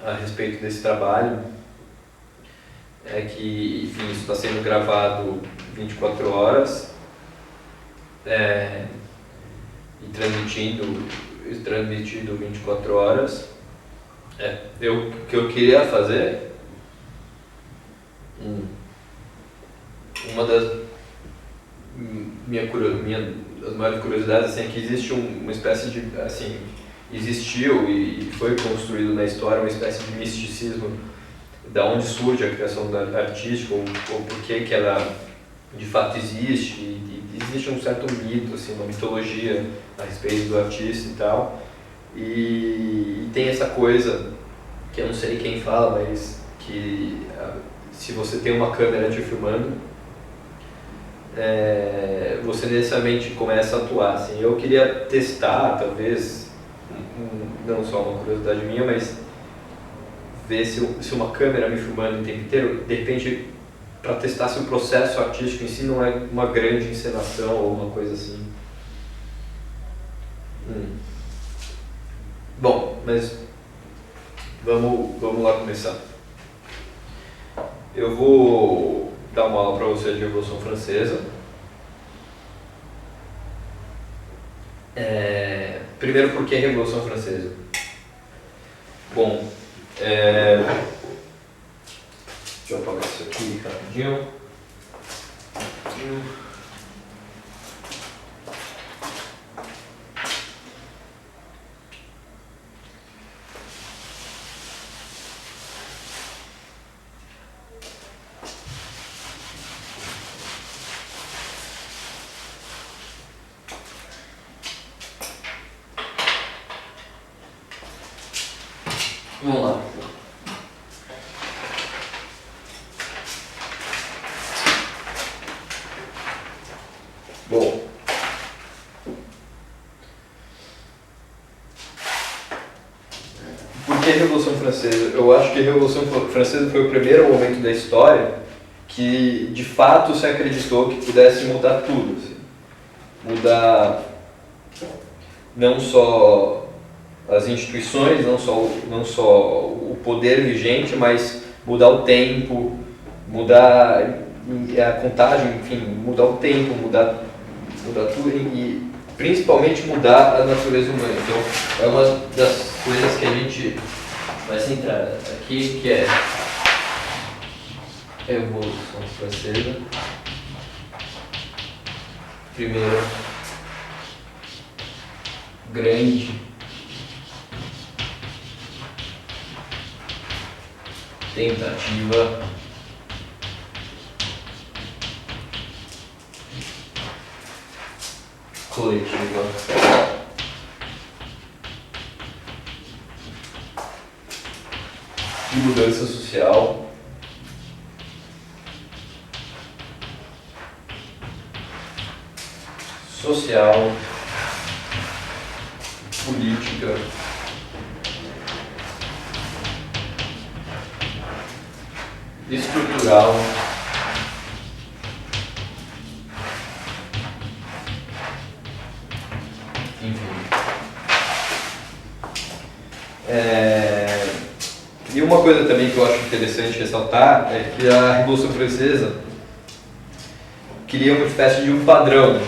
a respeito desse trabalho é que, enfim, isso está sendo gravado 24 horas e transmitido 24 horas. O que eu queria fazer, uma das maiores curiosidades assim, é que existe uma espécie de, assim, existiu e foi construído na história uma espécie de misticismo da onde surge a criação artística ou por que ela de fato existe, e existe um certo mito, assim, uma mitologia a respeito do artista e tal, e tem essa coisa que eu não sei quem fala, mas que se você tem uma câmera te filmando, você necessariamente começa a atuar, assim. Eu queria testar, talvez, não só uma curiosidade minha, mas ver se uma câmera me filmando o tempo inteiro, de repente, para testar se o processo artístico em si não é uma grande encenação ou uma coisa assim. Bom, mas vamos lá começar. Eu vou dar uma aula para você de Revolução Francesa. Primeiro, por que Revolução Francesa? Bom, deixa eu apagar isso aqui rapidinho. Vamos lá. Bom, por que a Revolução Francesa? Eu acho que a Revolução Francesa foi o primeiro momento da história que de fato se acreditou que pudesse mudar tudo, assim. Mudar não só as instituições, não só o poder vigente, mas mudar o tempo, mudar a contagem, enfim, mudar o tempo, mudar tudo e principalmente mudar a natureza humana. Então, é uma das coisas que a gente vai centrar aqui, que é a Revolução Francesa. Primeiro, grande tentativa coletiva de mudança social política estrutural enfim. E uma coisa também que eu acho interessante ressaltar é que a Revolução Francesa cria uma espécie de um padrão,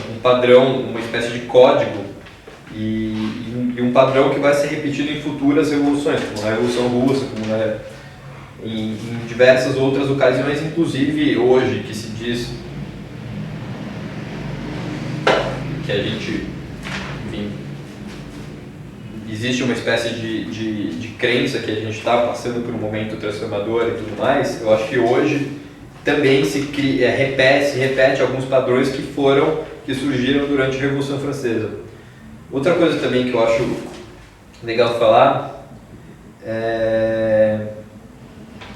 uma espécie de código e um padrão que vai ser repetido em futuras revoluções, como na Revolução Russa, como em diversas outras ocasiões, inclusive hoje, que se diz que a gente, enfim, existe uma espécie de crença que a gente está passando por um momento transformador e tudo mais. Eu acho que hoje também se repete alguns padrões que surgiram durante a Revolução Francesa. Outra coisa também que eu acho legal falar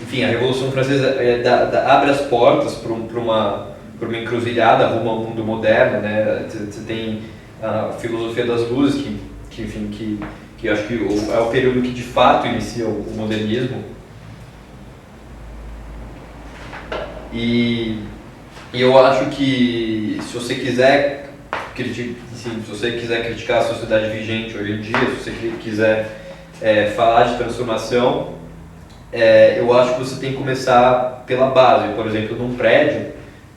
enfim, a Revolução Francesa abre as portas para uma encruzilhada rumo ao mundo moderno, né? Você tem a filosofia das luzes, que eu acho que é o período que de fato inicia o modernismo. E eu acho que se você quiser criticar a sociedade vigente hoje em dia, se você quiser falar de transformação, eu acho que você tem que começar pela base. Por exemplo, num prédio,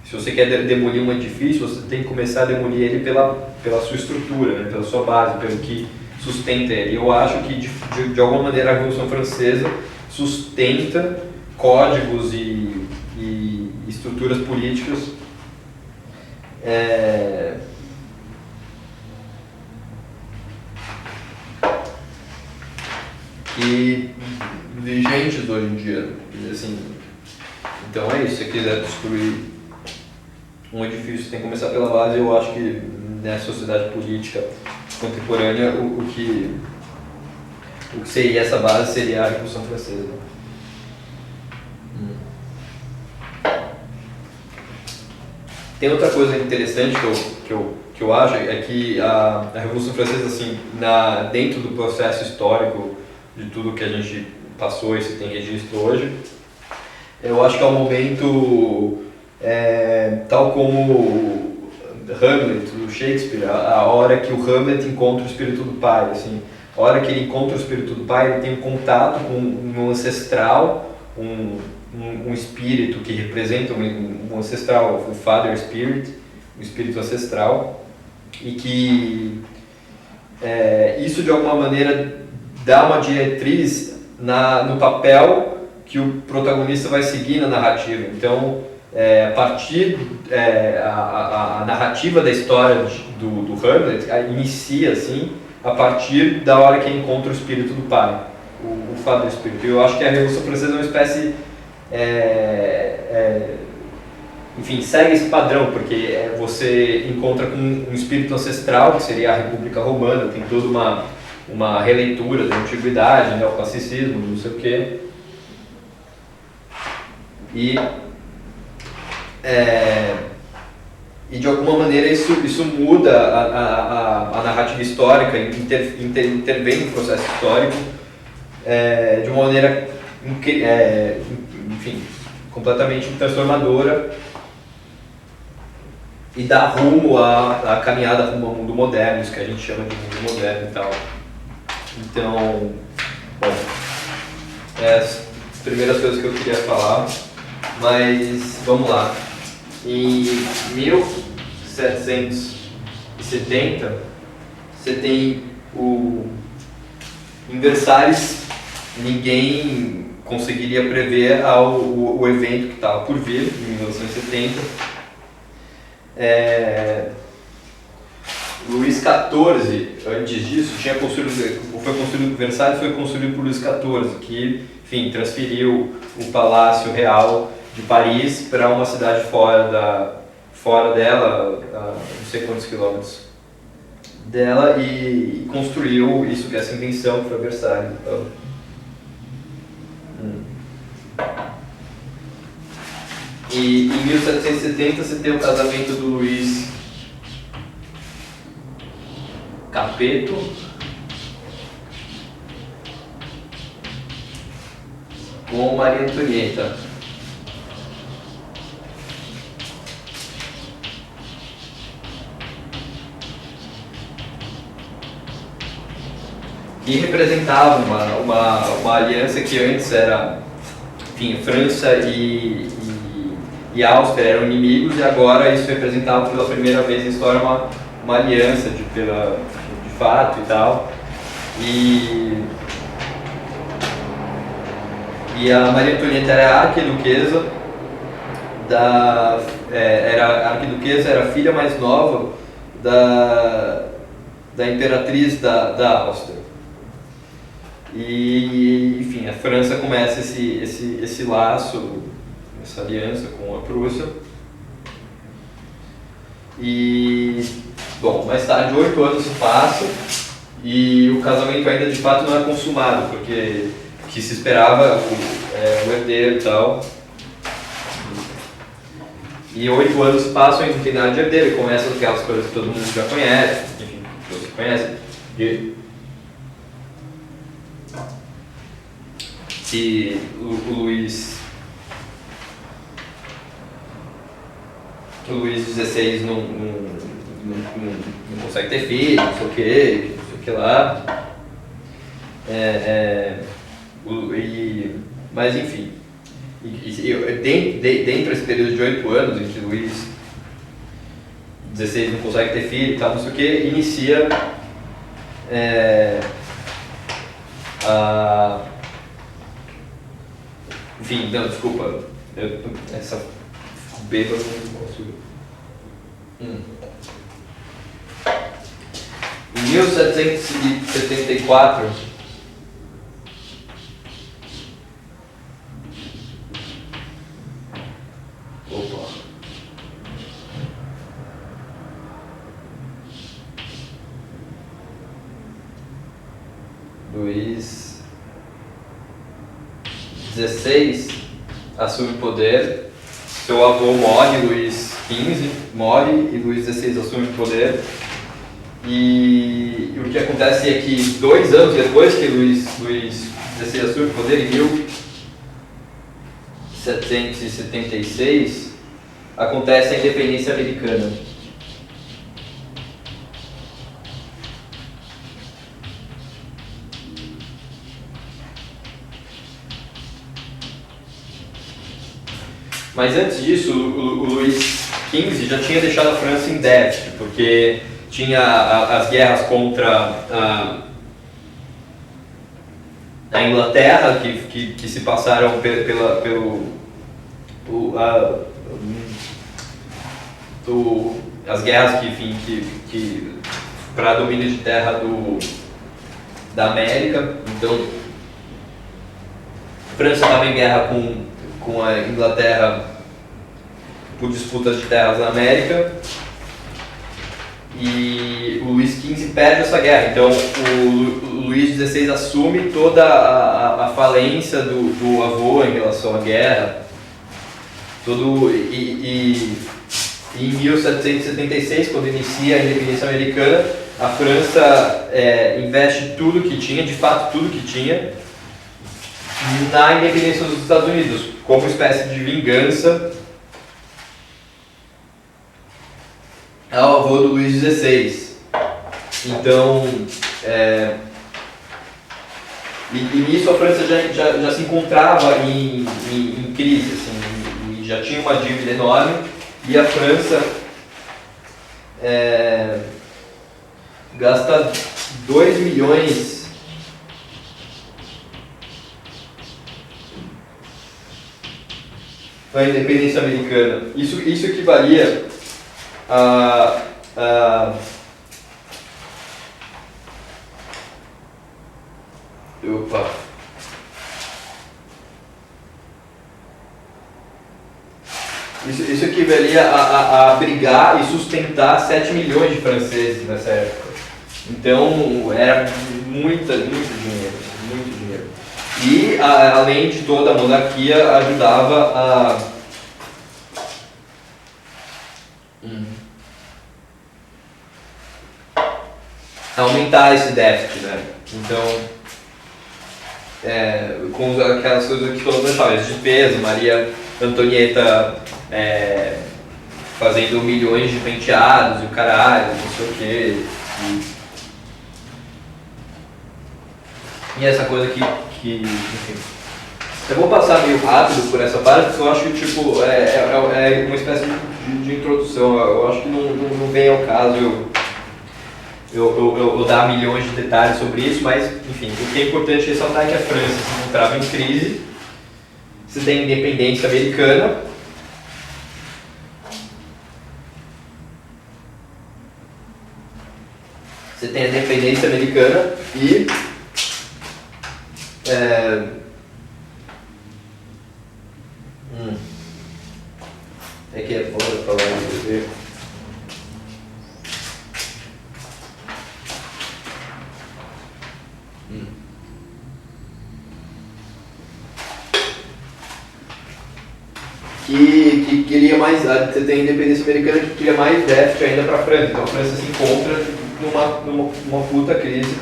se você quer demolir um edifício, você tem que começar a demolir ele pela sua estrutura, né? Pela sua base, pelo que sustenta ele. Eu acho que, de alguma maneira, a Revolução Francesa sustenta códigos e estruturas políticas e vigentes hoje em dia. Assim, então é isso, se você quiser destruir um edifício, tem que começar pela base. Eu acho que nessa sociedade política contemporânea o que seria essa base seria a Revolução Francesa. Tem outra coisa interessante que eu acho, é que a Revolução Francesa, assim, dentro do processo histórico de tudo que a gente passou e se tem registro hoje, eu acho que é um momento, tal como Hamlet, do Shakespeare, a hora que o Hamlet encontra o espírito do pai, assim, a hora que ele encontra o espírito do pai, ele tem um contato com um ancestral, um espírito que representa um ancestral, o Father Spirit, um espírito ancestral, e que isso de alguma maneira dá uma diretriz no papel que o protagonista vai seguir na narrativa. Então, a partir a narrativa da história do Hamlet inicia assim a partir da hora que ele encontra o espírito do pai, o Father Spirit. Eu acho que a Revolução Francesa é uma espécie enfim, segue esse padrão, porque você encontra com um espírito ancestral, que seria a República Romana, tem toda uma releitura da antiguidade, né, o classicismo, não sei o quê. E de alguma maneira isso muda a narrativa histórica, intervém no processo histórico de uma maneira enfim, completamente transformadora e dá rumo à caminhada rumo ao mundo moderno, isso que a gente chama de mundo moderno e tal. Então, bom, as primeiras coisas que eu queria falar, mas vamos lá. Em 1770, você tem em Versalhes, ninguém conseguiria prever o evento que estava por vir, em 1970. Luís XIV, antes disso, Versalhes foi construído por Luís XIV, que, enfim, transferiu o Palácio Real de Paris para uma cidade fora dela, a não sei quantos quilômetros dela, e construiu isso, que é essa invenção que foi Versalhes. Então, e em 1770 você tem o casamento do Luís Capeto com Maria Antonieta. Que representava uma aliança que antes era, enfim, França e Áustria eram inimigos, e agora isso representava pela primeira vez na história uma aliança de fato e tal. E a Maria Antonieta era arquiduquesa, era a filha mais nova da imperatriz da Áustria. E, enfim, a França começa esse laço, essa aliança com a Prússia. E, bom, mais tarde, 8 anos se passam e o casamento ainda de fato não é consumado, porque o que se esperava o herdeiro e tal. E 8 anos se passam e não tem nada de herdeiro, e começam aquelas coisas que todo mundo já conhece, enfim, que você conhece. Se o Luís XVI não consegue ter filho, não sei o que lá. Mas enfim, dentro desse período de 8 anos, em que Luís XVI não consegue ter filho e tal, não sei o que, inicia enfim, não, desculpa, essa bêbada não consigo. Em 1774, Luís XVI assume o poder, seu avô morre, Luís XV morre e Luís XVI assume o poder. E o que acontece é que 2 anos depois que Luís XVI assume o poder, em 1776, acontece a independência americana. Mas antes disso, o Luís XV já tinha deixado a França em déficit, porque tinha as guerras contra a Inglaterra, que se passaram as guerras que para domínio de terra da América. Então, a França estava em guerra com a Inglaterra por disputas de terras na América, e o Luís XV perde essa guerra. Então o Luís XVI assume toda a falência do avô em relação à guerra, e em 1776, quando inicia a independência americana, a França investe tudo que tinha, de fato tudo que tinha, na independência dos Estados Unidos, como espécie de vingança ao avô do Luís XVI. Então, e nisso a França já se encontrava em crise, assim, e já tinha uma dívida enorme, e a França gasta 2 milhões na independência americana. Isso equivalia Isso equivalia a abrigar e sustentar 7 milhões de franceses nessa época. Então era muito dinheiro. E além de toda a monarquia, ajudava a aumentar esse déficit, né? Então, com aquelas coisas que todo mundo fala, as despesas, Maria Antonieta fazendo milhões de penteados e o caralho, não sei o quê. E essa coisa enfim. Eu vou passar meio rápido por essa parte, porque eu acho que tipo, é uma espécie de introdução. Eu acho que não vem ao caso eu dar milhões de detalhes sobre isso, mas enfim, o que é importante ressaltar é que a França se encontrava em crise, se tem independência americana, e que é foda falar isso. Que queria mais, você tem a independência americana que queria mais déficit ainda para a França. Então a França se encontra numa puta crise.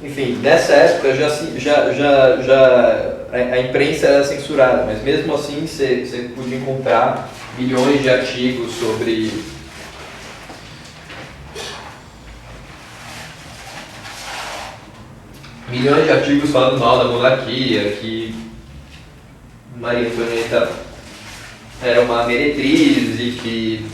Enfim, nessa época já a imprensa era censurada, mas mesmo assim você podia encontrar milhões de artigos sobre falando mal da monarquia, que Maria Antonieta era uma meretriz e que,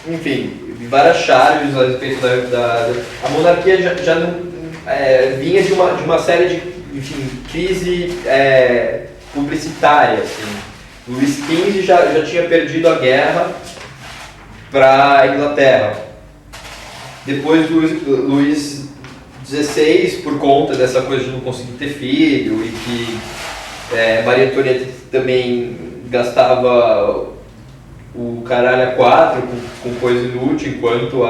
enfim, várias charges a respeito a monarquia já não, vinha de uma série de, enfim, crise publicitária, assim. Luís XV já tinha perdido a guerra para a Inglaterra. Depois Luís XVI, por conta dessa coisa de não conseguir ter filho e que Maria Antonieta também gastava o caralho a quatro com coisa inútil, enquanto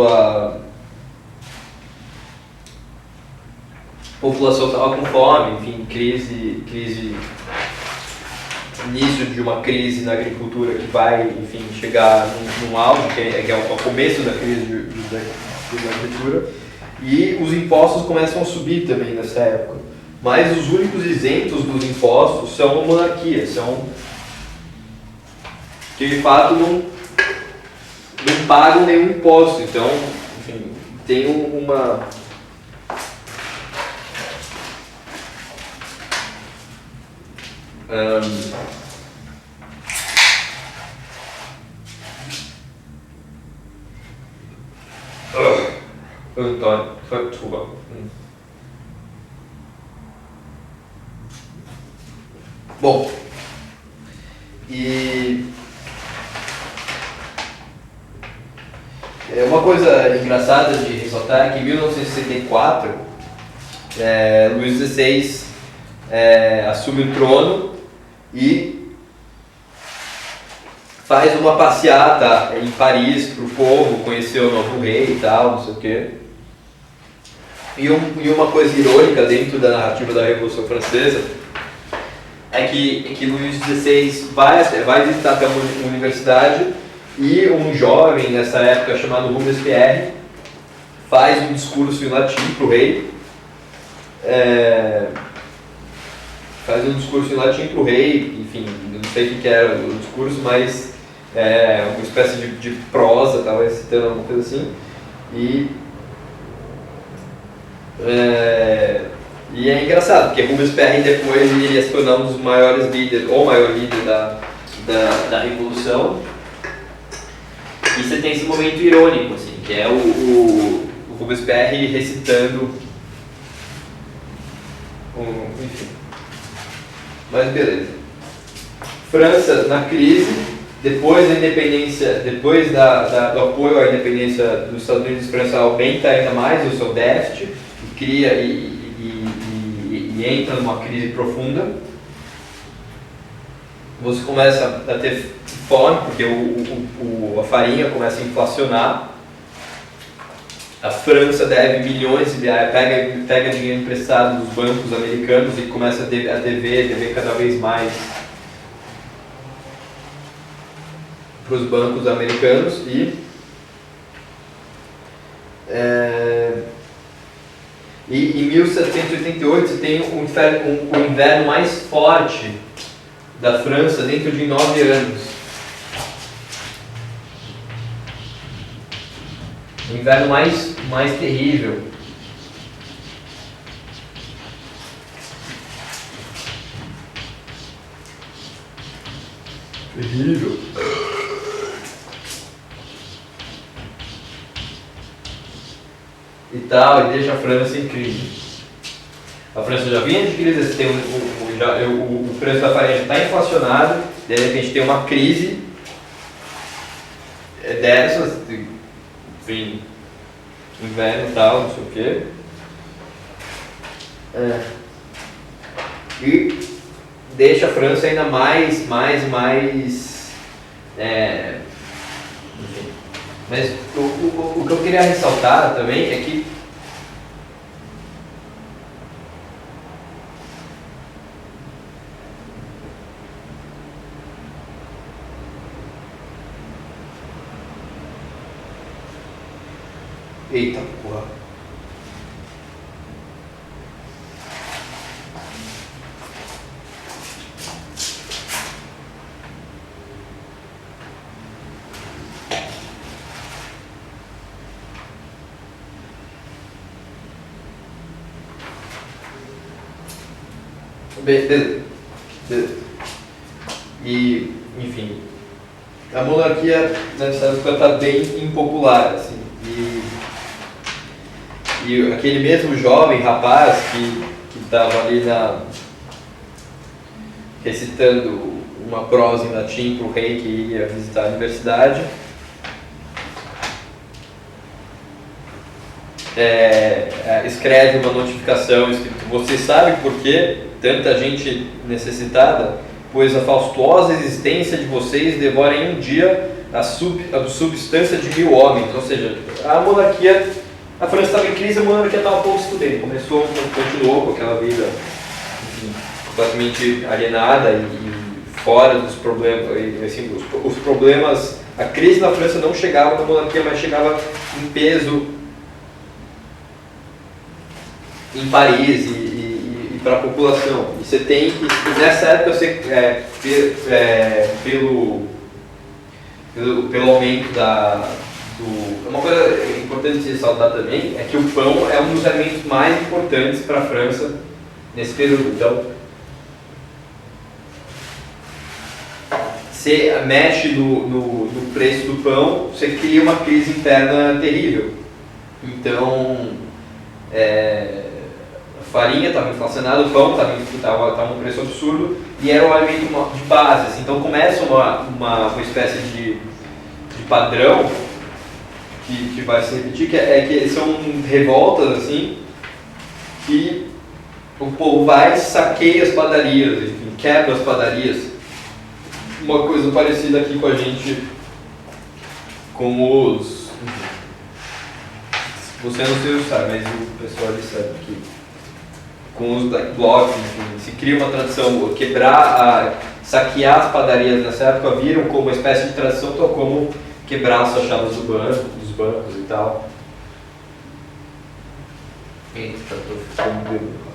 a população estava com fome, enfim, crise, início de uma crise na agricultura que vai, enfim, chegar num auge, que é o começo da crise da agricultura, e os impostos começam a subir também nessa época. Mas os únicos isentos dos impostos são a monarquia, que de fato não pagam nenhum imposto. Então, enfim, tem uma... Antônio, desculpa. Bom, e uma coisa engraçada de ressaltar é que em 1964, Luís XVI assume o trono e faz uma passeata em Paris para o povo conhecer o novo rei e tal, não sei o quê. E uma coisa irônica dentro da narrativa da Revolução Francesa é que Luís XVI vai visitar até uma universidade e um jovem nessa época chamado Robespierre faz um discurso em latim para o rei. Enfim, eu não sei o que era o discurso, mas uma espécie de prosa, talvez citando alguma coisa assim. E é engraçado, porque Robespierre depois iria se tornar um dos maiores líderes, ou maior líder da Revolução. E você tem esse momento irônico, assim, que é o Robespierre recitando, enfim. Mas beleza. França na crise, depois da independência, depois do apoio à independência dos Estados Unidos, França aumenta ainda mais o seu déficit e cria e entra numa crise profunda. Você começa a ter fome, porque a farinha começa a inflacionar. A França deve milhões de reais, pega dinheiro emprestado dos bancos americanos e começa a dever cada vez mais para os bancos americanos. E em 1788 você tem o inverno mais forte da França dentro de 9 anos. O inverno mais terrível. Terrível. E tal, e deixa a França em crise. A França já vinha de crise, tem o preço da farinha está inflacionado, de repente tem uma crise dessas, enfim, inverno e tal, não sei o quê. E deixa a França ainda mais enfim. Mas o que eu queria ressaltar também é que eita porra. Beleza. E, enfim, a monarquia nessa época está bem impopular, assim, e aquele mesmo jovem rapaz que estava ali recitando uma prosa em latim para o rei que ia visitar a universidade, escreve uma notificação escrito: você sabe por que tanta gente necessitada? Pois a faustuosa existência de vocês devora em um dia a substância de 1000 homens. Ou seja, a monarquia, a França estava em crise, a monarquia estava pouco se fudendo. Continuou com aquela vida, enfim, completamente alienada e fora dos problemas, assim, os problemas, a crise na França não chegava na monarquia, mas chegava em peso em Paris e para a população. E você tem que, nessa época, pelo aumento uma coisa importante de ressaltar também é que o pão é um dos alimentos mais importantes para a França nesse período. Então, você mexe no preço do pão, você cria uma crise interna terrível. Então, a farinha estava inflacionada, o pão estava um preço absurdo e era um alimento de base. Assim. Então começa uma espécie de padrão que vai se repetir, que são revoltas assim, que o povo vai, saqueia as padarias, enfim, quebra as padarias. Uma coisa parecida aqui com a gente, com os... Você não sei se sabe, mas o pessoal ali sabe que com os blogs, enfim, se cria uma tradição, saquear as padarias nessa época viram como uma espécie de tradição, tal como quebrar as chaves dos bancos e tal. Eita, tô ficando bêbado.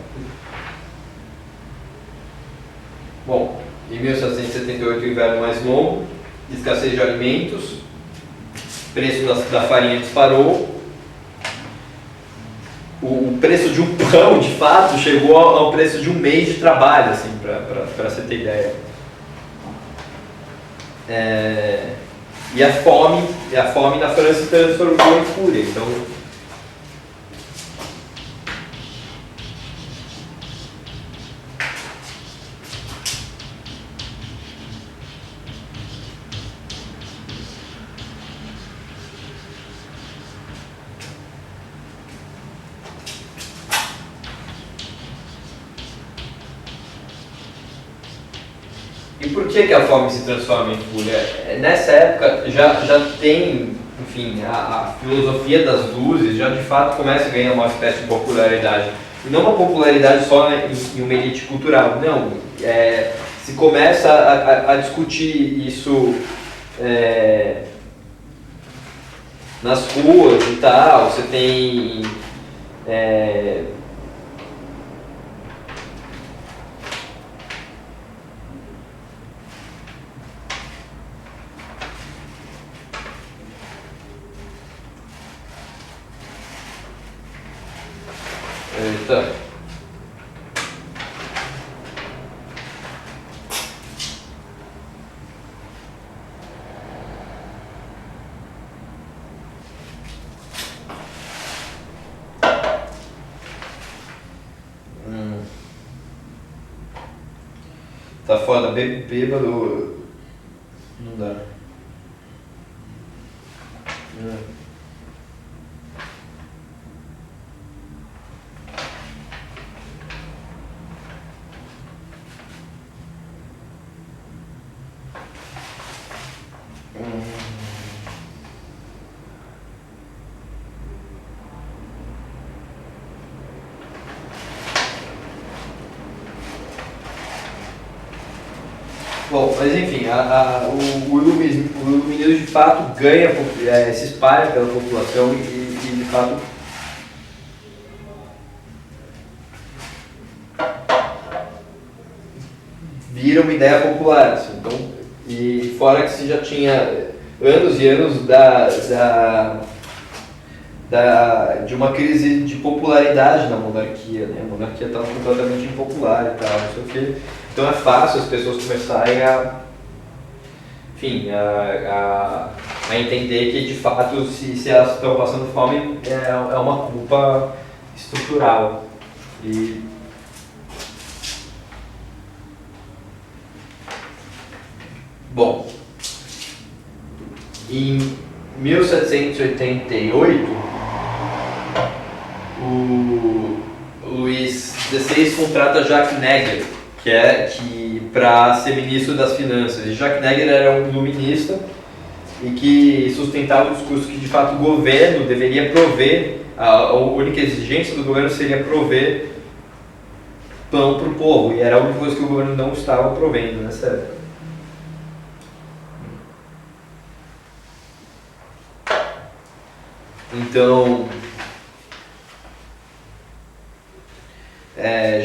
Bom, em 1778 o inverno mais longo, escassez de alimentos, preço da farinha disparou. O preço de um pão, de fato, chegou ao preço de um mês de trabalho, assim, para você ter ideia. E a fome na França se transformou em fúria. Então, e por que a fome se transforma em fúria? Nessa época já tem, enfim, a filosofia das luzes já de fato começa a ganhar uma espécie de popularidade. E não uma popularidade só em uma elite cultural, não. Se começa a discutir isso nas ruas e tal, você tem... Eita. Tá foda, bêbado não dá. Bom, mas enfim, o iluminismo de fato ganha, se espalha pela população e de fato vira uma ideia popular. Assim. Então, e fora que se já tinha anos e anos de uma crise de popularidade na monarquia, né? A monarquia estava completamente impopular e tal, não sei o quê. Então é fácil as pessoas começarem a entender que de fato se elas estão passando fome é uma culpa estrutural. Bom, em 1788, o Luís XVI contrata Jacques Neger, para ser ministro das Finanças. E Jacques Neger era um iluminista e que sustentava o discurso que de fato o governo deveria prover, a única exigência do governo seria prover pão para o povo, e era a única coisa que o governo não estava provendo nessa época. Então,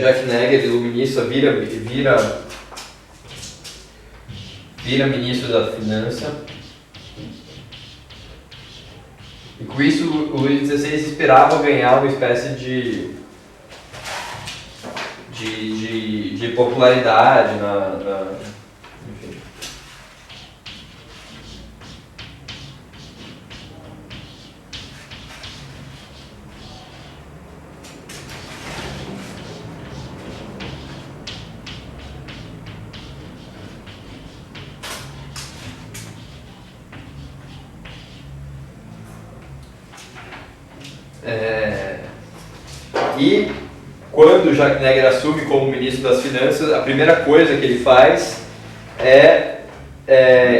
Jacques Neger, iluminista, vira ministro da Finança. E com isso o Luís XVI esperava ganhar uma espécie de popularidade enfim. E quando Jacques Neger assume como ministro das Finanças, a primeira coisa que ele faz é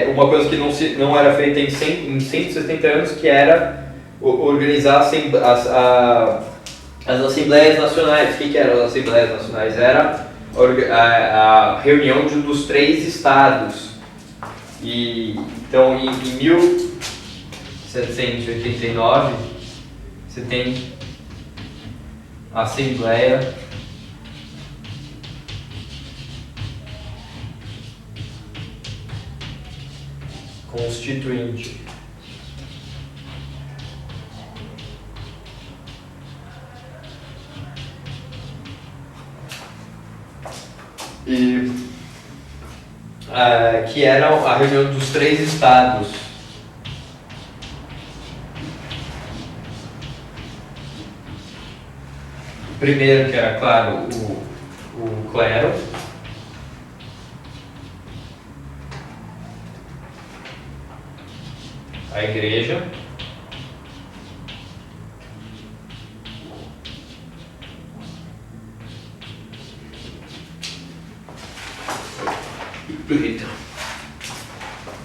uma coisa que não era feita em 170 anos, que era organizar as Assembleias Nacionais. O que eram as Assembleias Nacionais? Era a reunião dos 3 estados. Então, em 1789, você tem a Assembleia Constituinte. Que era a reunião dos 3 estados. Primeiro, que era, claro, o clero. A igreja.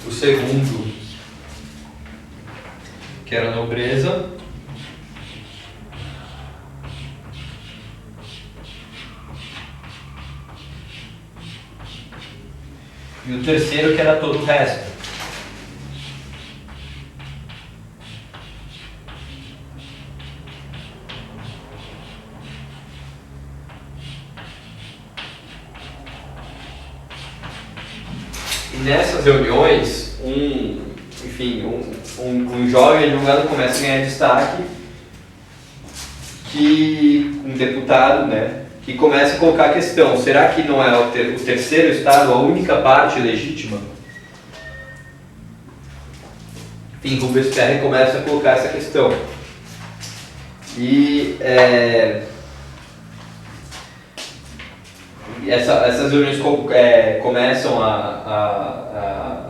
O segundo, que era a nobreza. E o terceiro, que era todo o resto. E nessas reuniões, um jovem advogado começa a ganhar destaque, um deputado, né, que começa a colocar a questão: será que não é o terceiro estado a única parte legítima? Enfim, Robespierre começa a colocar essa questão. E essas reuniões começam a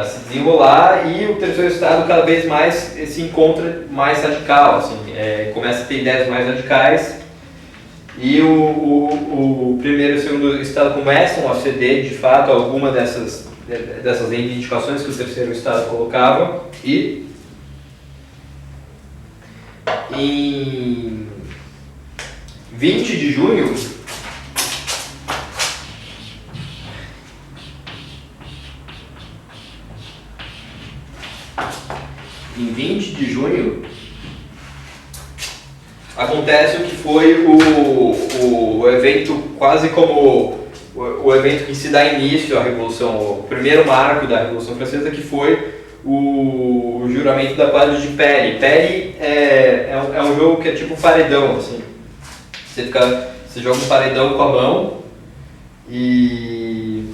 se desenrolar, e o terceiro estado cada vez mais se encontra mais radical, assim, começa a ter ideias mais radicais, e o primeiro e o segundo estado começam a ceder de fato alguma dessas reivindicações que o terceiro estado colocava. E em 20 de junho acontece o que foi o evento, quase como o evento que se dá início à Revolução, o primeiro marco da Revolução Francesa, que foi o juramento da quadra de pele. Pele é um jogo que é tipo um paredão, assim. Você joga um paredão com a mão e...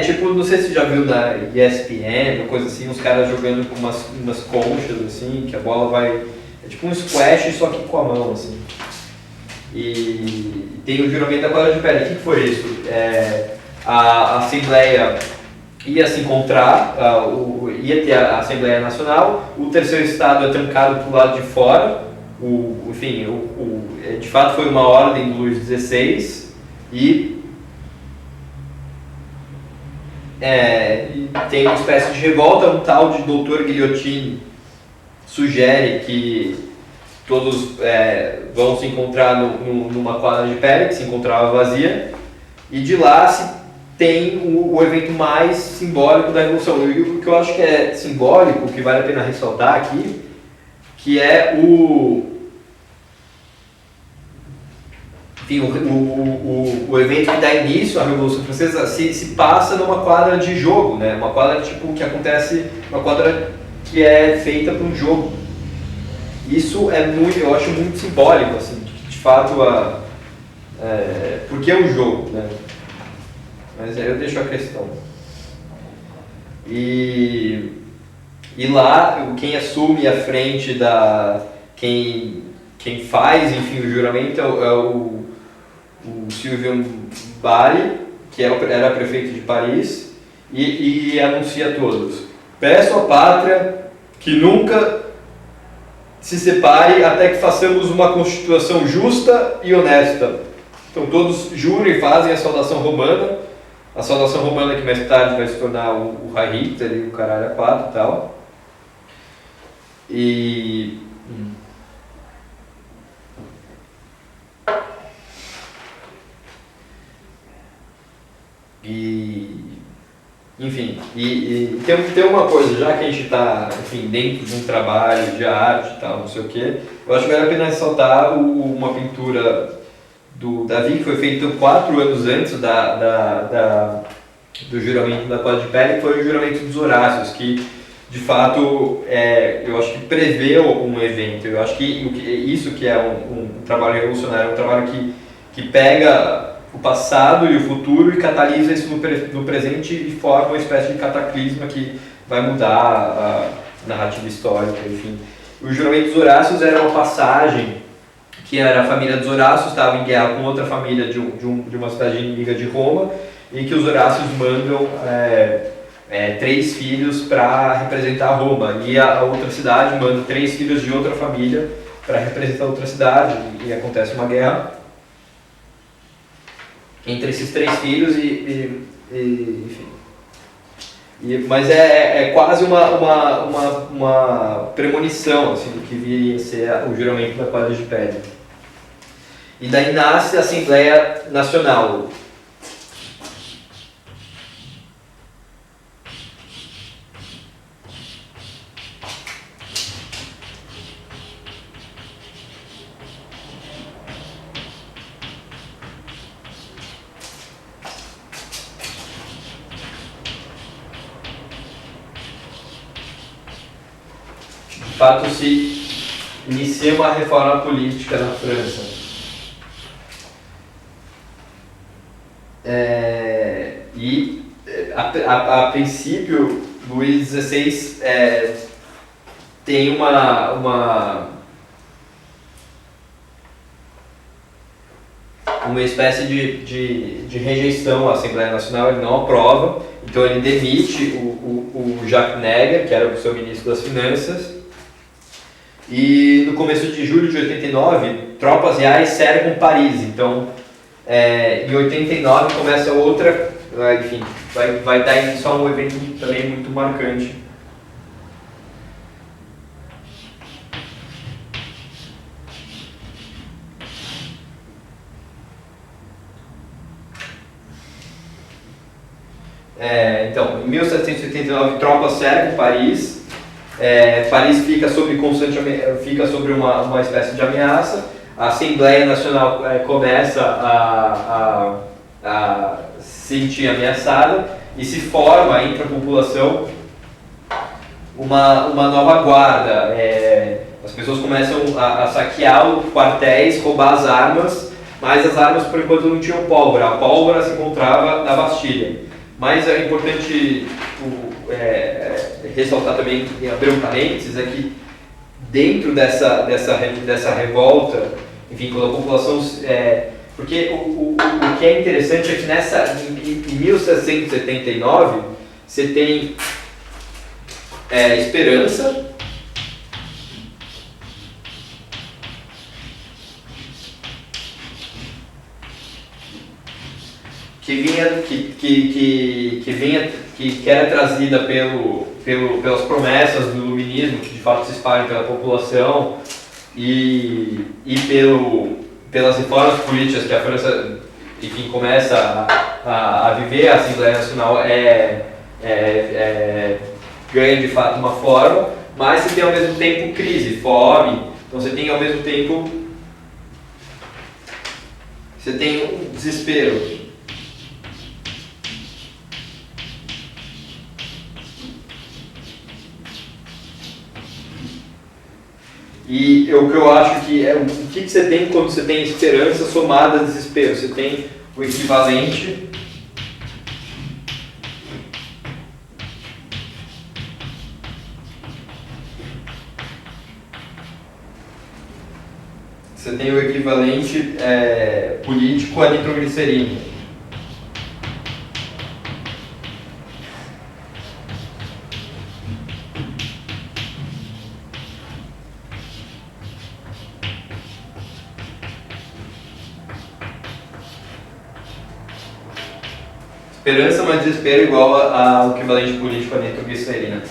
tipo, não sei se você já viu na ESPN ou coisa assim, os caras jogando com umas conchas, assim, que a bola vai... É tipo um squash, só que com a mão, assim. E tem o juramento da quadra de pele. O que foi isso? A Assembleia ia se encontrar, ia ter a Assembleia Nacional, o terceiro estado é trancado para o lado de fora, de fato foi uma ordem do Luís XVI e tem uma espécie de revolta, um tal de Dr. Guillotine sugere que todos vão se encontrar numa quadra de pele, que se encontrava vazia, e de lá se tem o evento mais simbólico da Revolução. E o que eu acho que é simbólico, que vale a pena ressaltar aqui, que é o evento que dá início à Revolução Francesa se passa numa quadra de jogo, né? Uma quadra tipo que acontece, uma quadra que é feita para um jogo. Isso eu acho muito simbólico, assim, de fato, porque é um jogo, né? Mas aí eu deixo a questão. E lá, quem assume a frente quem faz, enfim, o juramento é o Sylvain Bari, que era prefeito de Paris, e anuncia a todos: peço à pátria que nunca se separe até que façamos uma constituição justa e honesta. Então todos juram e fazem a saudação romana que mais tarde vai se tornar o Harit, o caralho a quatro e tal. Enfim, tem uma coisa, já que a gente está dentro de um trabalho de arte e tal, não sei o que, eu acho que vale a pena ressaltar uma pintura do Davi, que foi feita 4 anos antes do juramento da quadra de pele, que foi o juramento dos Horácios, que de fato eu acho que prevê um evento. Eu acho que isso que é um trabalho revolucionário, é um trabalho que pega o passado e o futuro e catalisa isso no presente e forma uma espécie de cataclisma que vai mudar a narrativa histórica, enfim. O juramento dos Horácios era uma passagem que era a família dos Horácios, estava em guerra com outra família de uma cidade inimiga de Roma, e que os Horácios mandam 3 filhos para representar Roma, e a outra cidade manda 3 filhos de outra família para representar outra cidade, e acontece uma guerra entre esses 3 filhos enfim. Mas é quase uma premonição assim, do que viria a ser o juramento da quadra de pele. E daí nasce a Assembleia Nacional. De fato, se inicia uma reforma política na França. A princípio, Luís XVI tem uma espécie de rejeição à Assembleia Nacional, ele não aprova, então ele demite o Jacques Neger, que era o seu ministro das Finanças, e no começo de julho de 89, tropas reais cercam Paris. Então, em 89 começa outra, enfim, vai dar início a um evento também muito marcante. Então, em 1789, tropas cercam Paris. Paris fica sobre uma espécie de ameaça. A Assembleia Nacional começa a se sentir ameaçada e se forma entre a população uma nova guarda, as pessoas começam a saquear os quartéis, roubar as armas, mas as armas por enquanto não tinham pólvora, a pólvora se encontrava na Bastilha. Mas é importante ressaltar também, abrir um parênteses, é que dentro dessa revolta, enfim, quando a população... porque o que é interessante é que em 1779 você tem esperança, que era trazida pelas promessas do iluminismo, que de fato se espalham pela população, e pelas reformas políticas que a França, enfim, começa a viver. A Assembleia Nacional ganha de fato uma forma, mas você tem ao mesmo tempo crise, fome, então você tem ao mesmo tempo um desespero. E o que eu acho que o que você tem quando você tem esperança somada a desespero? Você tem o equivalente político à nitroglicerina. Esperança mais desespero igual ao equivalente político à nitroglicerina.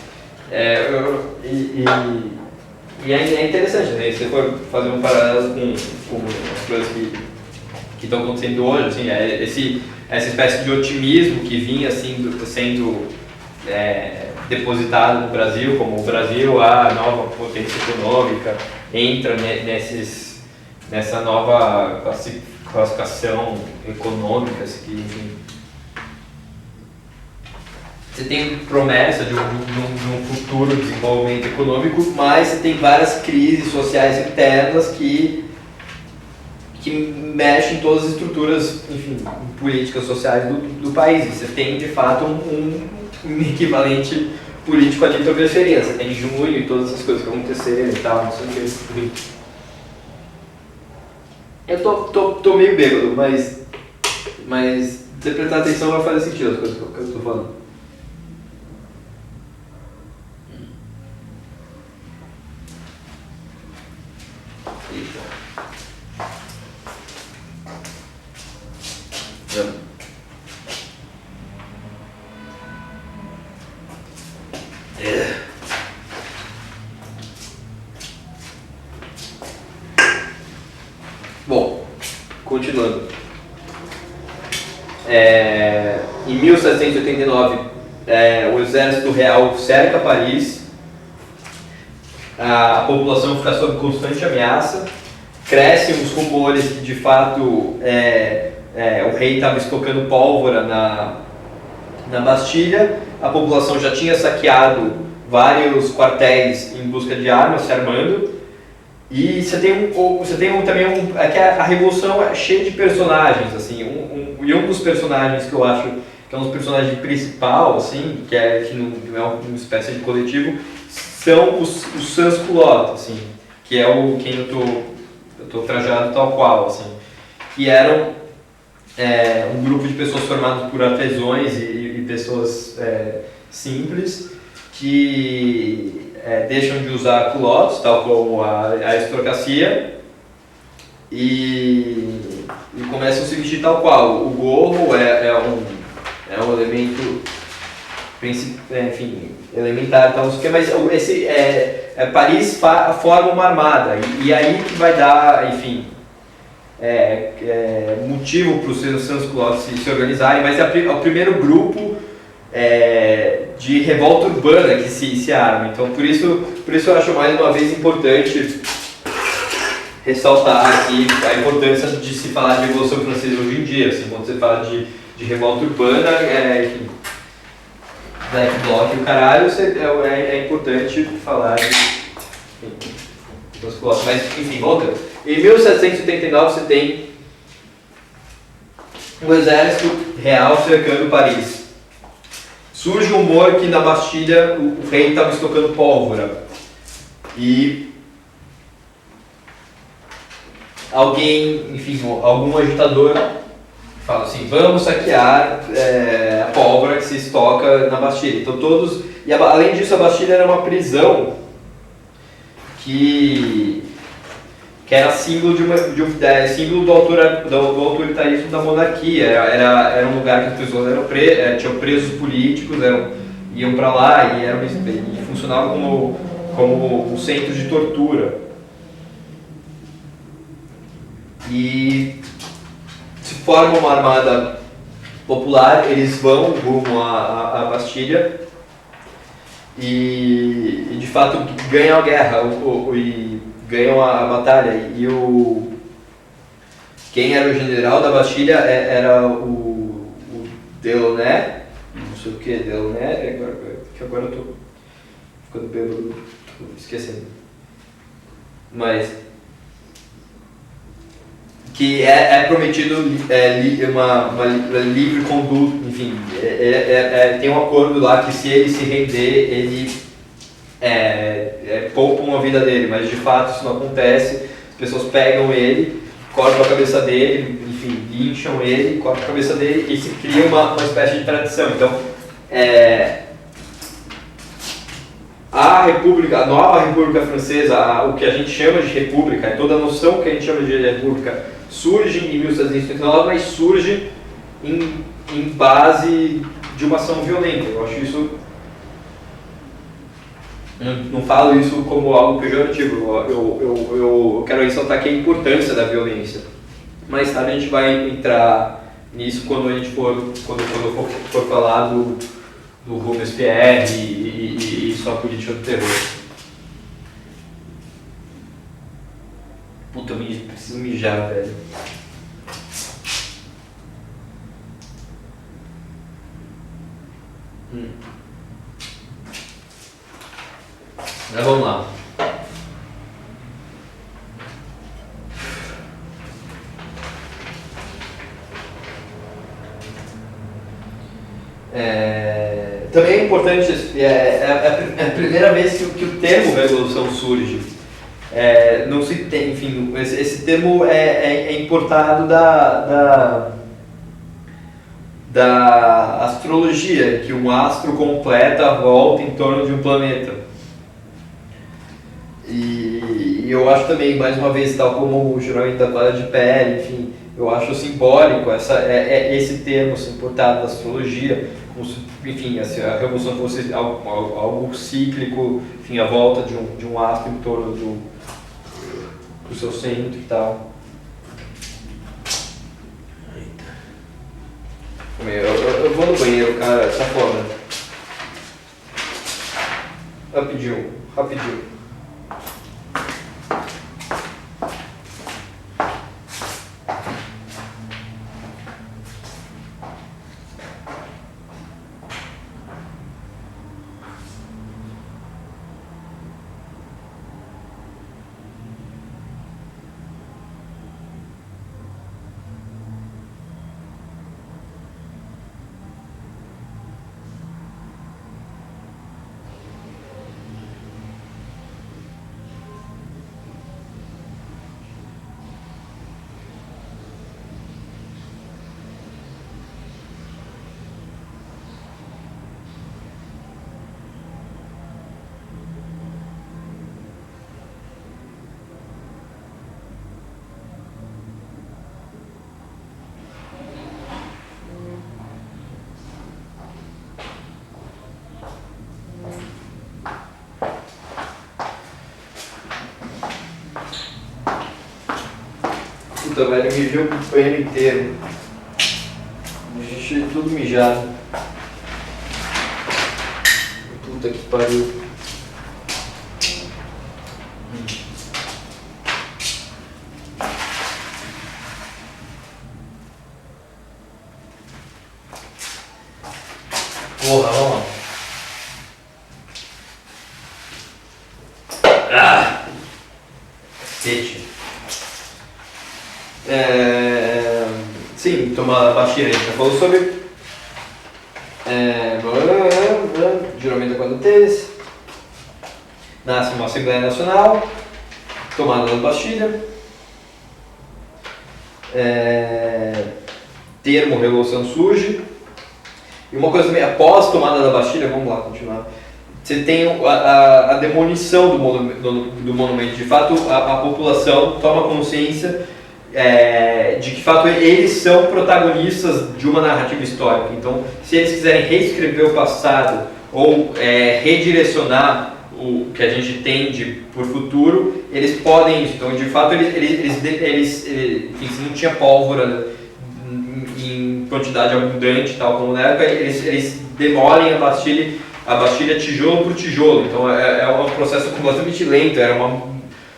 E é interessante, né? Se você for fazer um paralelo com as coisas que estão acontecendo hoje, assim, essa espécie de otimismo que vinha sendo depositado no Brasil, como o Brasil, a nova potência econômica, entra nessa nova classificação econômica, que, enfim, você tem promessa de um futuro desenvolvimento econômico, mas você tem várias crises sociais internas que mexem em todas as estruturas, enfim, políticas sociais do país. Você tem, de fato, um equivalente político à nitroglicerina. Você tem junho e todas essas coisas que aconteceram e tal, não sei o que. Eu tô meio bêbado, mas se você prestar atenção vai fazer sentido as coisas que eu tô falando. Bom, continuando. Em 1789, o exército real cerca Paris, a população fica sob constante ameaça, crescem os rumores que de fato o rei estava estocando pólvora na Bastilha, a população já tinha saqueado vários quartéis em busca de armas, se armando, e você tem também que a Revolução é cheia de personagens, assim, e um dos personagens que eu acho que é um dos personagens principal, assim, que não é uma espécie de coletivo, são os sans-culottes, assim, que é quem eu tô trajado tal qual, assim, que eram um grupo de pessoas formadas por artesãos e pessoas simples que deixam de usar culottes, tal como a aristocracia, e começam a se vestir tal qual. O gorro é um elemento elementar, tal, mas Paris forma uma armada, e aí que vai dar, enfim, motivo para os sans-culottes se organizarem, mas é o primeiro grupo de revolta urbana que se arma. Então, por isso eu acho mais uma vez importante ressaltar aqui a importância de se falar de Revolução Francesa hoje em dia. Assim, quando você fala de revolta urbana, enfim, Black Bloc e o caralho, é importante falar de... Enfim, mas, enfim, voltando. Em 1789 você tem um exército real cercando Paris. Surge o rumor que na Bastilha o rei estava estocando pólvora. E alguém, enfim, algum agitador fala assim, vamos saquear a pólvora que se estoca na Bastilha. Então todos... E além disso, a Bastilha era uma prisão que era símbolo símbolo do autoritarismo da monarquia. Era um lugar que as pessoas tinham presos políticos, iam para lá e funcionava como um centro de tortura. E se forma uma armada popular, eles vão rumo à Bastilha e de fato ganham a guerra e ganham a batalha. E quem era o general da Bastilha era o Delaunay, não sei o que, Delaunay, que agora eu tô ficando bêbado, tô esquecendo. Mas que é prometido uma livre conduta, enfim, tem um acordo lá que se ele se render, ele poupam a vida dele, mas de fato isso não acontece. As pessoas pegam ele, cortam a cabeça dele, enfim, lincham ele, cortam a cabeça dele e se cria uma espécie de tradição. Então, a nova República Francesa, o que a gente chama de república, toda a noção que a gente chama de república, surge em 1789, mas surge em base de uma ação violenta. Eu acho isso... Não falo isso como algo pejorativo, eu quero ressaltar aqui a importância da violência. Mais tarde a gente vai entrar nisso quando eu for falar do Robespierre e sua política do terror. Puta, eu preciso mijar, velho. Mas vamos lá. Também é importante, é a primeira vez que o termo revolução surge. Não se tem, enfim, esse termo é importado da astrologia, que um astro completa a volta em torno de um planeta. E eu acho também, mais uma vez, tal como o juramento da toalha de pele, enfim, eu acho simbólico esse termo se importado da astrologia, como se, enfim, a revolução fosse algo cíclico, enfim, a volta de um astro em torno do seu centro e tal. Eu vou no banheiro, cara, tá foda. Rapidinho. Puta, velho, mijei o banheiro inteiro. Mijei tudo mijado. Puta que pariu. Porra, vamos lá. tomar a Bastilha. A gente já falou sobre juramento quando teve, nasce uma Assembleia Nacional, tomada da Bastilha, termo Revolução surge, e uma coisa também, após a tomada da Bastilha, vamos lá continuar, você tem a demolição do monumento. De fato, a população toma consciência de que, de fato, eles são protagonistas de uma narrativa histórica. Então, se eles quiserem reescrever o passado ou redirecionar o que a gente tem por futuro, eles podem isso. Então, de fato, enfim, se não tinha pólvora em quantidade abundante, tal como na época, eles demolem a Bastilha tijolo por tijolo. Então, é um processo completamente lento, era uma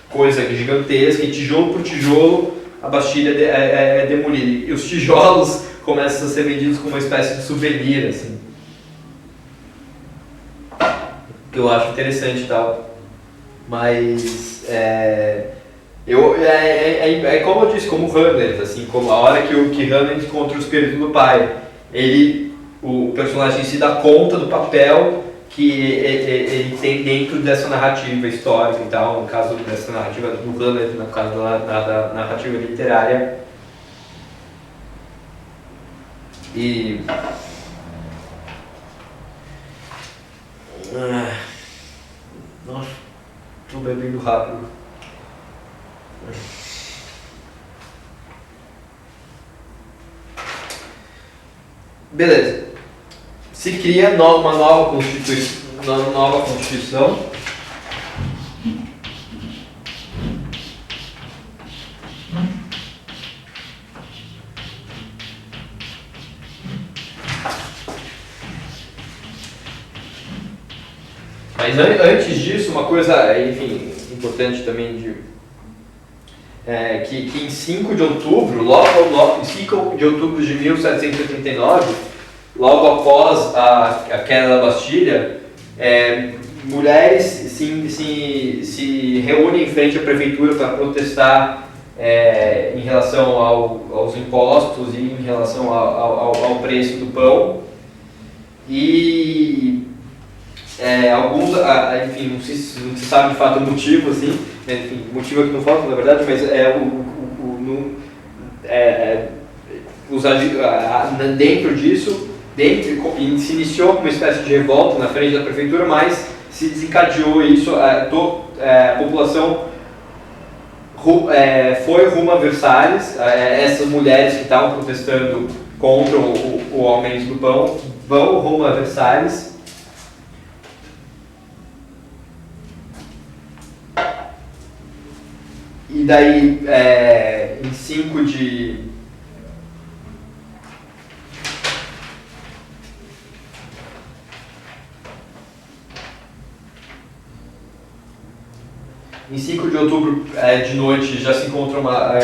coisa gigantesca, e tijolo por tijolo a Bastilha é demolida. E os tijolos começam a ser vendidos como uma espécie de souvenir, assim. Que eu acho interessante e tal. Mas, como eu disse, como Hamlet, assim, como a hora que Hamlet encontra o espírito do pai, o personagem se dá conta do papel que ele tem dentro dessa narrativa histórica e tal, no caso dessa narrativa do Hamlet, no caso da narrativa literária. E... nossa, estou bebendo rápido. Beleza. Se cria uma nova Constituição. Mas antes disso, uma coisa, enfim, importante também que em 5 de outubro, logo 5 de outubro de 1789, logo após a queda da Bastilha, mulheres se reúnem em frente à prefeitura para protestar em relação aos impostos e em relação ao preço do pão. E alguns, enfim, não se sabe de fato o motivo, assim, enfim, o motivo é que não falta, na verdade, mas dentro disso, se iniciou uma espécie de revolta na frente da prefeitura, mas se desencadeou isso, a população foi rumo a Versalhes. Essas mulheres que estavam protestando contra o aumento do pão vão rumo a Versalhes. E daí, em 5 de... Em 5 de outubro, de noite, já se encontra uma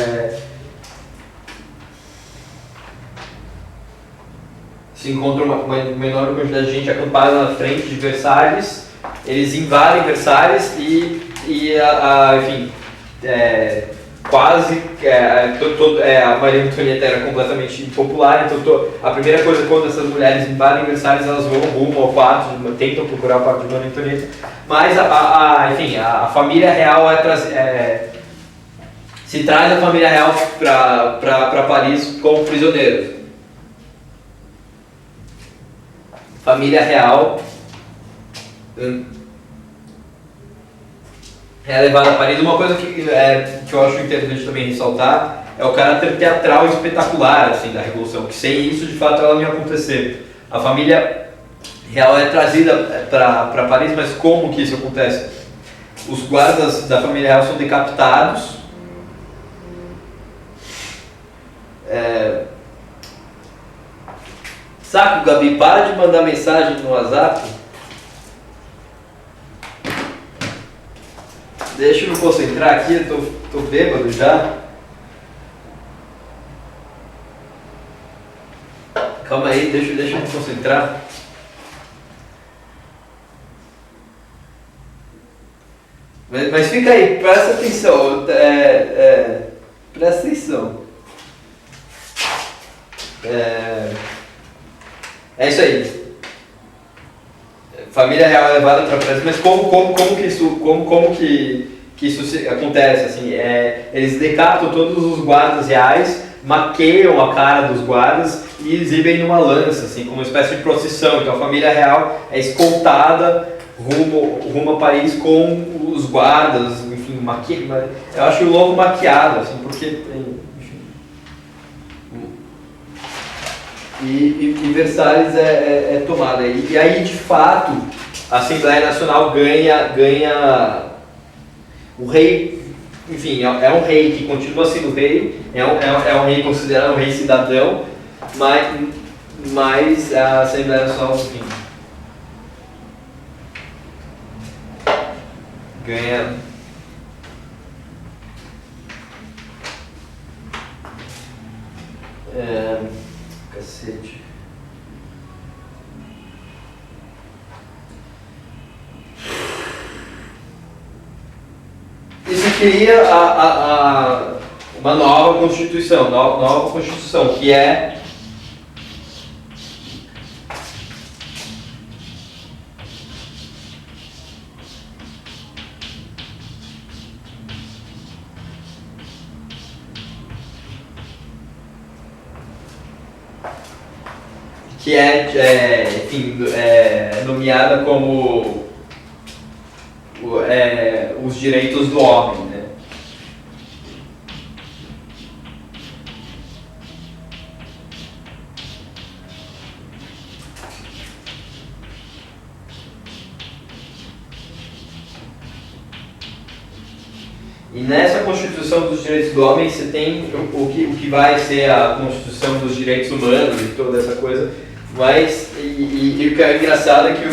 menor quantidade de gente acampada na frente de Versalhes. Eles invadem Versalhes enfim, quase a Maria Antonieta era completamente impopular, então a primeira coisa, quando essas mulheres invadem Versalhes, elas vão rumo ao quarto, tentam procurar o quarto de Maria Antonieta, mas enfim, a família real se traz a família real para Paris como prisioneiros. Família real é levada a Paris. Uma coisa que eu acho interessante também ressaltar é o caráter teatral espetacular, assim, da Revolução, que sem isso, de fato, ela não ia acontecer. A família real é trazida para Paris, mas como que isso acontece? Os guardas da família real são decapitados. Saco, Gabi, para de mandar mensagem no WhatsApp. Deixa eu me concentrar aqui, eu tô bêbado já. Calma aí, deixa eu me concentrar. Mas fica aí, presta atenção. Presta atenção. É isso aí. Família real é levada para trás, mas como que isso acontece? Assim, eles decapitam todos os guardas reais, maqueiam a cara dos guardas e exibem numa lança, assim, como uma espécie de procissão. Então a família real é escoltada rumo a Paris com os guardas, enfim, eu acho o logo maquiado, assim, porque, enfim. E Versalhes é tomada. E aí, de fato, a Assembleia Nacional ganha o rei, enfim, é um rei que continua sendo rei, é um rei considerado um rei cidadão, mas a Assembleia Nacional, enfim, ganha. Cacete. Isso cria uma nova Constituição, que é enfim, nomeada como os direitos do homem, né? E nessa Constituição dos Direitos do Homem você tem o que vai ser a Constituição dos Direitos Humanos e toda essa coisa, mas e o que é engraçado é que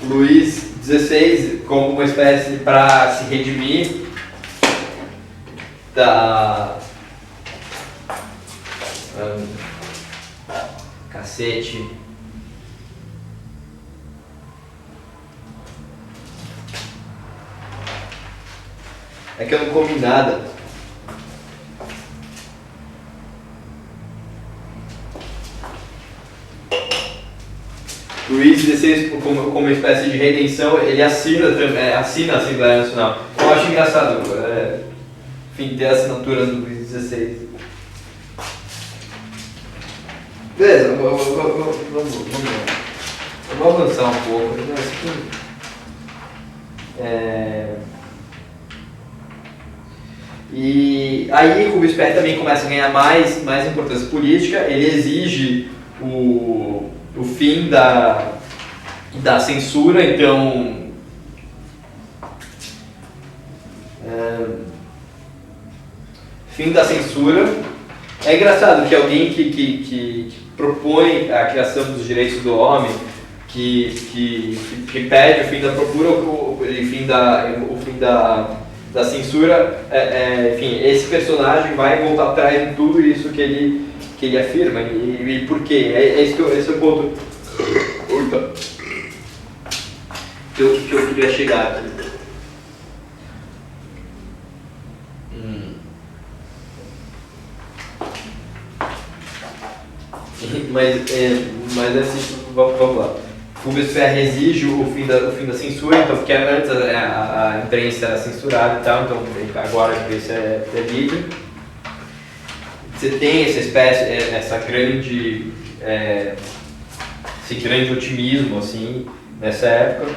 Luís XVI, como uma espécie para se redimir da cacete. É que eu não comi nada. Luís XVI, como uma espécie de redenção, ele assina a Assembleia Nacional. Eu acho engraçado, enfim, ter a assinatura do Luís XVI. Beleza, vamos avançar um pouco. E aí Robespierre também começa a ganhar mais importância política. Ele exige o fim da censura, então fim da censura. É engraçado que alguém que propõe a criação dos direitos do homem, que pede o fim da procura, o fim da censura, enfim, esse personagem vai voltar atrás em tudo isso que ele afirma. E por quê? Esse é o ponto que eu queria chegar aqui. Mas assim, vamos lá. Robespierre exige o fim da censura, então, porque antes a imprensa era censurada e tal, então agora a imprensa é livre. Você tem esse grande otimismo assim, nessa época.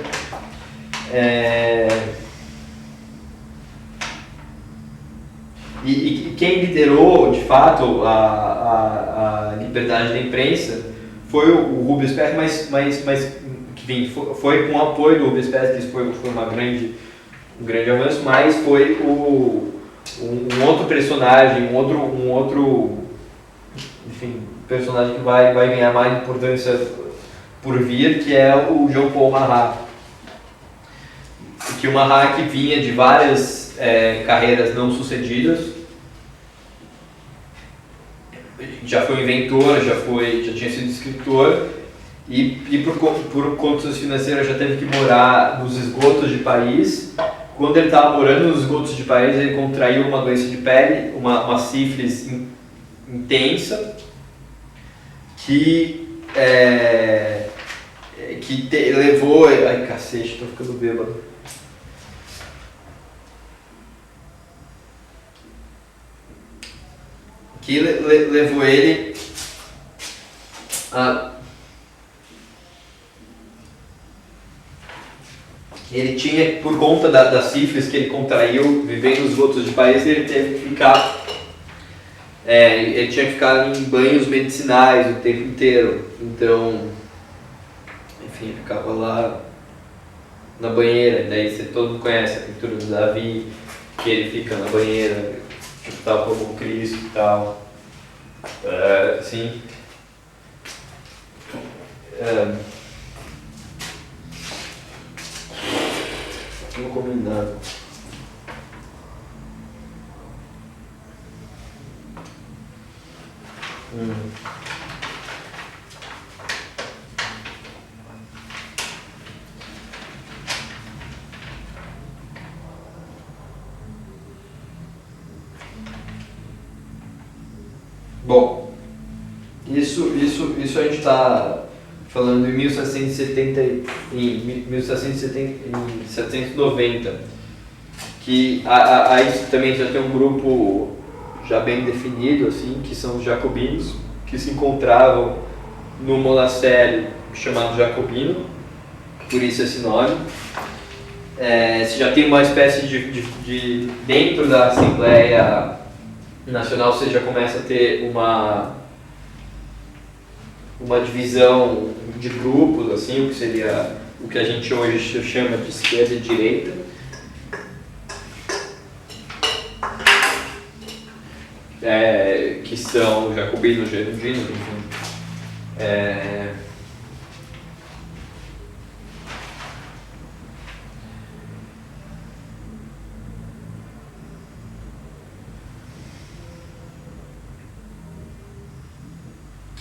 E quem liderou, de fato, a liberdade da imprensa foi o Robespierre, mas foi com o apoio do Robespierre, que isso foi um grande avanço, mas foi um outro personagem, um outro enfim, personagem que vai ganhar mais importância por vir, que é o Jean-Paul Marat. Que o Marat, que vinha de várias carreiras não sucedidas, já foi inventor, já tinha sido escritor e por condições financeiras já teve que morar nos esgotos de Paris. Quando ele estava morando nos esgotos de Paris, ele contraiu uma doença de pele, uma sífilis intensa, que levou... Ai, cacete, tô ficando bêbado. Que levou ele a... Ele tinha, por conta da sífilis que ele contraiu, vivendo os outros de país, ele teve que ficar... ele tinha que ficar em banhos medicinais o tempo inteiro. Então, enfim, ficava lá na banheira. Daí todo mundo conhece a pintura do Davi, que ele fica na banheira, tipo, tal como Cristo e tal. Sim. Não comi nada. Bom, isso a gente está falando em 1790, que aí também já tem um grupo já bem definido, assim, que são os jacobinos, que se encontravam no monastério chamado Jacobino, por isso esse nome. Você já tem uma espécie de dentro da Assembleia Nacional, você já começa a ter uma divisão de grupos, assim, o que seria o que a gente hoje chama de esquerda e direita. Que são jacobinos, gerondinos, enfim.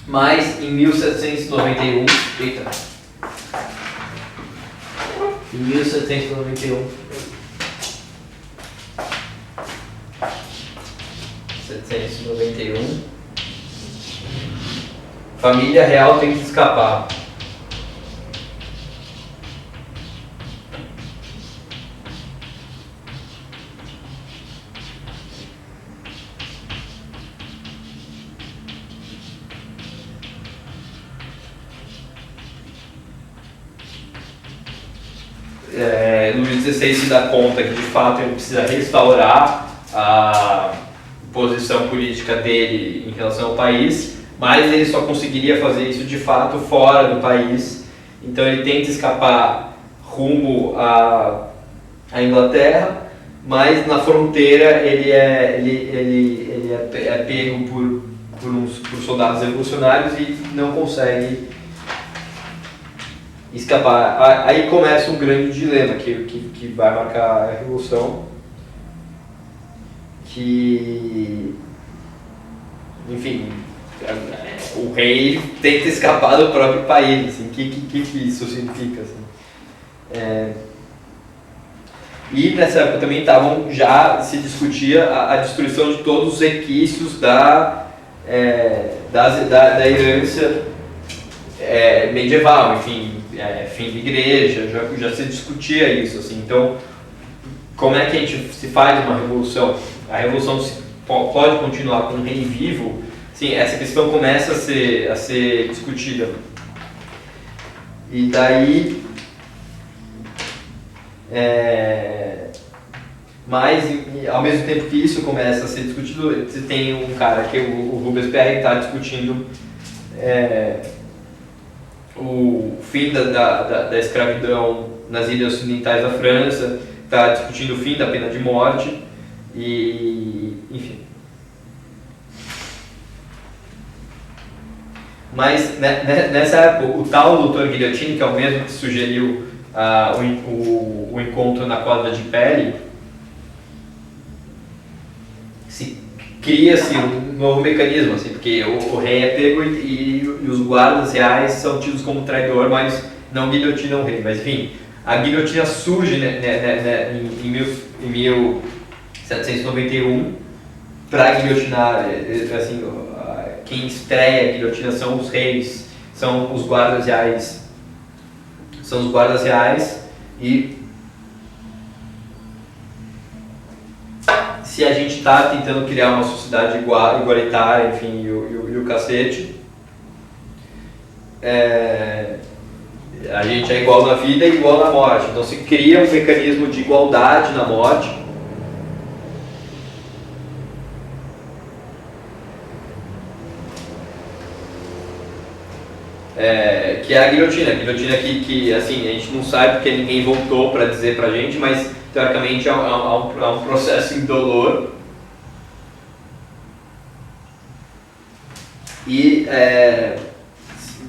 Mas em 1791, em 1791, família real tem que escapar. Luís XVI se dá conta que de fato ele precisa restaurar a posição política dele em relação ao país, mas ele só conseguiria fazer isso de fato fora do país. Então ele tenta escapar rumo à Inglaterra, mas na fronteira ele é pego por soldados revolucionários e não consegue escapar. Aí começa um grande dilema que vai marcar a Revolução, que, enfim, o rei tenta escapar do próprio país, assim, que isso significa, assim. E nessa época também já se discutia a destruição de todos os requisitos da herança medieval, enfim, fim da igreja, já se discutia isso, assim. Então, como é que a gente se faz uma revolução? A revolução pode continuar com um rei vivo? Sim, essa questão começa a ser discutida. E daí, mas ao mesmo tempo que isso começa a ser discutido, você tem um cara que é o Robespierre, que está discutindo o fim da escravidão nas ilhas ocidentais da França, está discutindo o fim da pena de morte, e enfim. Mas nessa época, o tal Dr. Guillotine, que é o mesmo que sugeriu o encontro na quadra de pele, cria-se um novo mecanismo, assim, porque o rei é pego e os guardas reais são tidos como traidor, mas não guilhotinam o rei. Mas enfim, a guilhotina surge em 1791 para guilhotinar, assim, quem estreia a guilhotina são os reis, são os guardas reais, e se a gente está tentando criar uma sociedade igualitária, enfim, e o cacete, a gente é igual na vida e igual na morte. Então se cria um mecanismo de igualdade na morte. Que é a guilhotina que assim, a gente não sabe porque ninguém voltou para dizer pra gente, mas teoricamente é um processo indolor e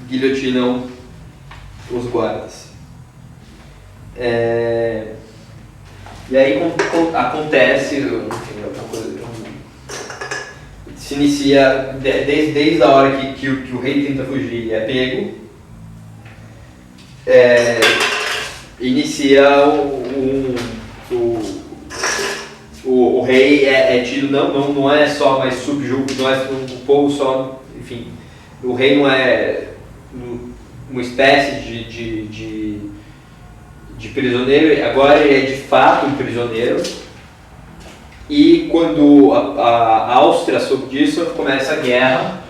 guilhotinam os guardas. E aí acontece, enfim, alguma coisa, se inicia desde a hora que o rei tenta fugir e é pego, inicia o rei é tido, não é só mais subjugo, não é o povo só, enfim, o rei não é uma espécie de prisioneiro, agora ele é de fato um prisioneiro. E quando a Áustria soube disso, começa a guerra